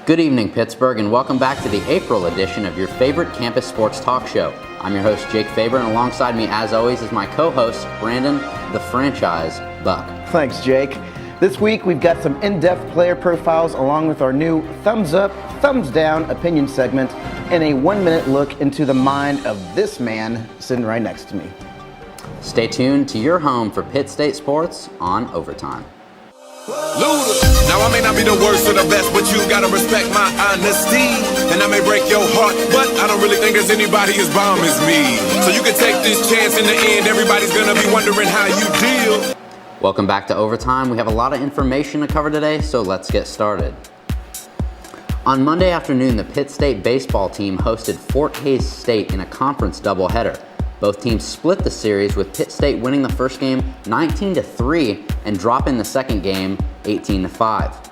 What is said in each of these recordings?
Good evening, Pittsburgh, and welcome back to the April edition of your favorite campus sports talk show. I'm your host, Jake Faber, and alongside me, as always, is my co-host, Brandon, the franchise Buck. Thanks, Jake. This week, we've got some in-depth player profiles along with our new thumbs up, thumbs down opinion segment and a 1-minute look into the mind of this man sitting right next to me. Stay tuned to your home for Pitt State sports on Overtime. Luda. Now I may not be the worst or the best, but you gotta respect my honesty. And I may break your heart, but I don't really think there's anybody as bomb as me. So you can take this chance. In the end, everybody's gonna be wondering how you deal. Welcome back to Overtime. We have a lot of information to cover today, so let's get started. On Monday afternoon, the Pitt State baseball team hosted Fort Hays State in a conference doubleheader. Both teams split the series, with Pitt State winning the first game 19-3 and dropping the second game 18-5.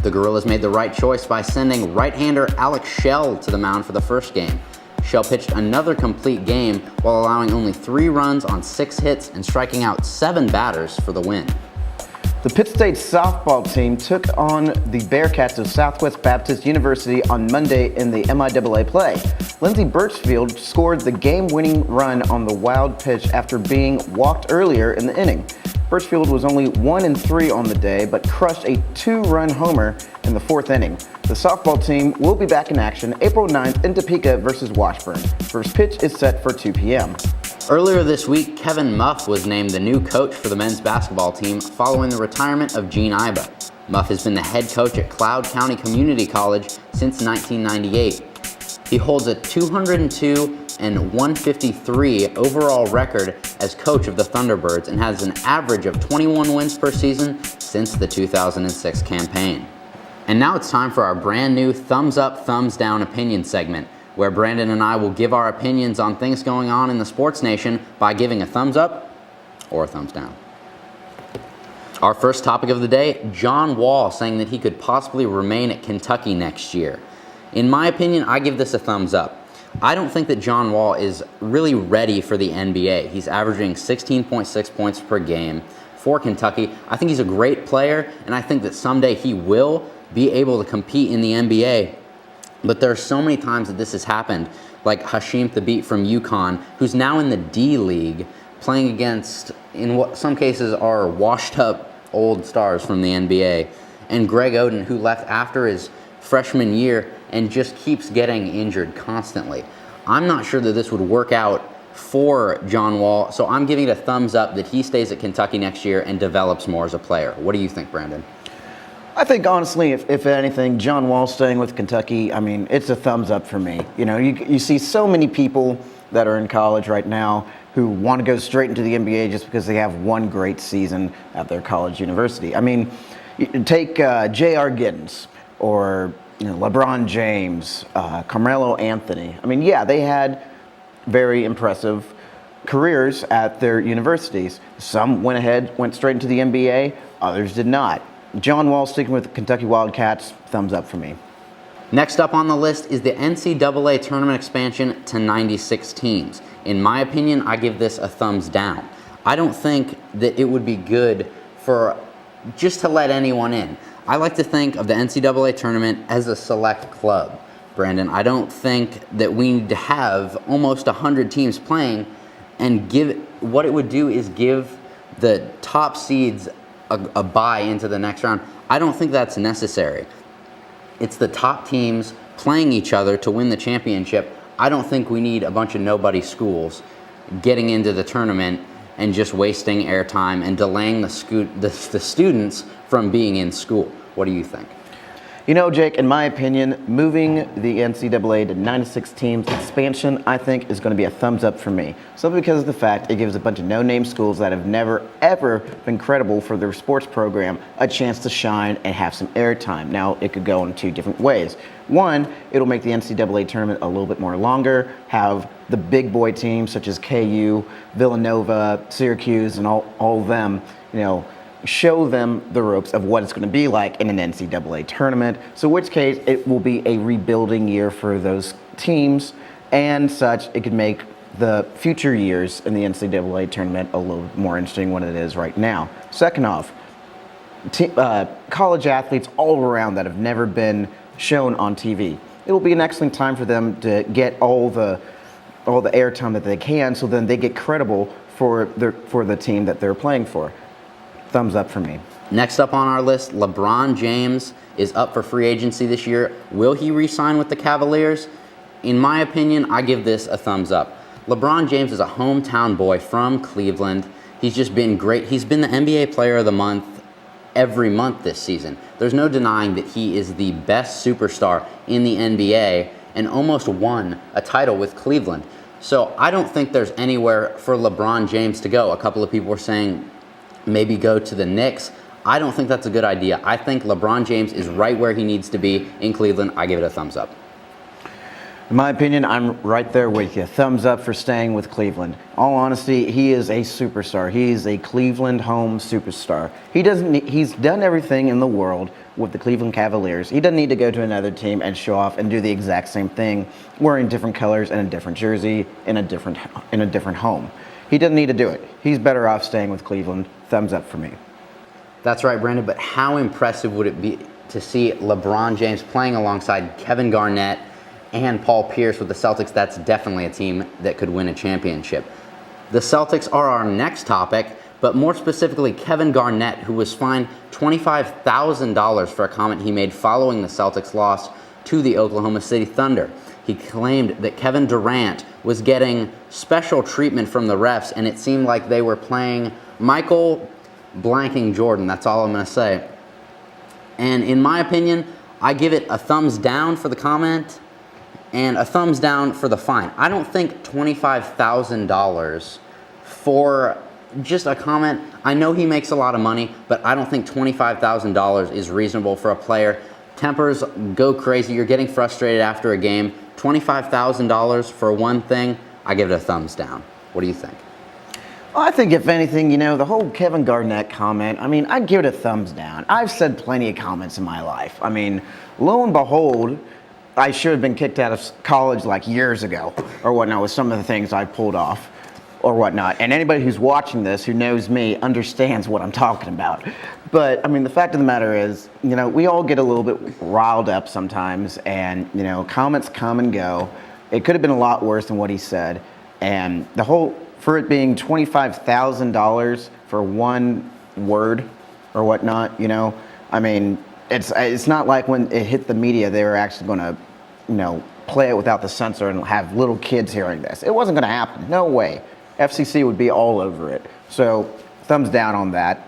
The Gorillas made the right choice by sending right-hander Alex Shell to the mound for the first game. Shell pitched another complete game while allowing only 3 runs on 6 hits and striking out 7 batters for the win. The Pitt State softball team took on the Bearcats of Southwest Baptist University on Monday in the MIAA play. Lindsey Birchfield scored the game-winning run on the wild pitch after being walked earlier in the inning. Birchfield was only 1-3 on the day, but crushed a 2-run homer in the 4th inning. The softball team will be back in action April 9th in Topeka versus Washburn. First pitch is set for 2 p.m. Earlier this week, Kevin Muff was named the new coach for the men's basketball team following the retirement of Gene Iba. Muff has been the head coach at Cloud County Community College since 1998. He holds a 202 and 153 overall record as coach of the Thunderbirds and has an average of 21 wins per season since the 2006 campaign. And now it's time for our brand new Thumbs Up, Thumbs Down opinion segment, where Brandon and I will give our opinions on things going on in the sports nation by giving a thumbs up or a thumbs down. Our first topic of the day, John Wall saying that he could possibly remain at Kentucky next year. In my opinion, I give this a thumbs up. I don't think that John Wall is really ready for the NBA. He's averaging 16.6 points per game for Kentucky. I think he's a great player, and I think that someday he will be able to compete in the NBA. But there are so many times that this has happened, like Hashim Thabit from UConn, who's now in the D League, playing against, in what some cases are washed-up old stars from the NBA, and Greg Oden, who left after his freshman year and just keeps getting injured constantly. I'm not sure that this would work out for John Wall, so I'm giving it a thumbs up that he stays at Kentucky next year and develops more as a player. What do you think, Brandon? I think, honestly, if anything, John Wall staying with Kentucky, I mean, it's a thumbs up for me. You know, you see so many people that are in college right now who want to go straight into the NBA just because they have one great season at their college university. I mean, take J.R. Giddens or LeBron James, Carmelo Anthony. I mean, yeah, they had very impressive careers at their universities. Some went straight into the NBA, others did not. John Wall sticking with the Kentucky Wildcats, thumbs up for me. Next up on the list is the NCAA tournament expansion to 96 teams. In my opinion, I give this a thumbs down. I don't think that it would be good for just to let anyone in. I like to think of the NCAA tournament as a select club, Brandon. I don't think that we need to have almost 100 teams playing, and what it would do is give the top seeds a bye into the next round. I don't think that's necessary. It's the top teams playing each other to win the championship. I don't think we need a bunch of nobody schools getting into the tournament and just wasting airtime and delaying the students from being in school. What do you think? You know, Jake, in my opinion, moving the NCAA to 96 teams expansion, I think, is going to be a thumbs up for me. Simply because of the fact it gives a bunch of no-name schools that have never, ever been credible for their sports program a chance to shine and have some airtime. Now, it could go in 2 different ways. One, it'll make the NCAA tournament a little bit more longer, have the big boy teams such as KU, Villanova, Syracuse, and all of them, show them the ropes of what it's going to be like in an NCAA tournament. So in which case, it will be a rebuilding year for those teams, and such, it could make the future years in the NCAA tournament a little more interesting than it is right now. Second off, college athletes all around that have never been shown on TV. It will be an excellent time for them to get all the airtime that they can, so then they get credible for the team that they're playing for. Thumbs up for me. Next up on our list, LeBron James is up for free agency this year. Will he re-sign with the Cavaliers? In my opinion, I give this a thumbs up. LeBron James is a hometown boy from Cleveland. He's just been great. He's been the NBA Player of the Month every month this season. There's no denying that he is the best superstar in the NBA and almost won a title with Cleveland. So I don't think there's anywhere for LeBron James to go. A couple of people were saying maybe go to the Knicks. I don't think that's a good idea. I think LeBron James is right where he needs to be in Cleveland. I give it a thumbs up. In my opinion, I'm right there with you. Thumbs up for staying with Cleveland. All honesty, he is a superstar. He is a Cleveland home superstar. He's done everything in the world with the Cleveland Cavaliers. He doesn't need to go to another team and show off and do the exact same thing, wearing different colors and a different jersey in a different home. He doesn't need to do it. He's better off staying with Cleveland. Thumbs up for me. That's right, Brandon, but how impressive would it be to see LeBron James playing alongside Kevin Garnett and Paul Pierce with the Celtics? That's definitely a team that could win a championship. The Celtics are our next topic, but more specifically Kevin Garnett, who was fined $25,000 for a comment he made following the Celtics' loss to the Oklahoma City Thunder. He claimed that Kevin Durant was getting special treatment from the refs, and it seemed like they were playing Michael blanking Jordan. That's all I'm going to say. And in my opinion, I give it a thumbs down for the comment and a thumbs down for the fine. I don't think $25,000 for just a comment. I know he makes a lot of money, but I don't think $25,000 is reasonable for a player. Tempers go crazy. You're getting frustrated after a game. $25,000 for one thing, I give it a thumbs down. What do you think? I think if anything, the whole Kevin Garnett comment, I'd give it a thumbs down. I've said plenty of comments in my life. Lo and behold, I should have been kicked out of college like years ago or whatnot with some of the things I pulled off or whatnot. And anybody who's watching this who knows me understands what I'm talking about. But, the fact of the matter is, we all get a little bit riled up sometimes and, comments come and go. It could have been a lot worse than what he said. And for it being $25,000 for one word or whatnot, it's not like when it hit the media, they were actually going to, play it without the censor and have little kids hearing this. It wasn't going to happen. No way. FCC would be all over it. So thumbs down on that.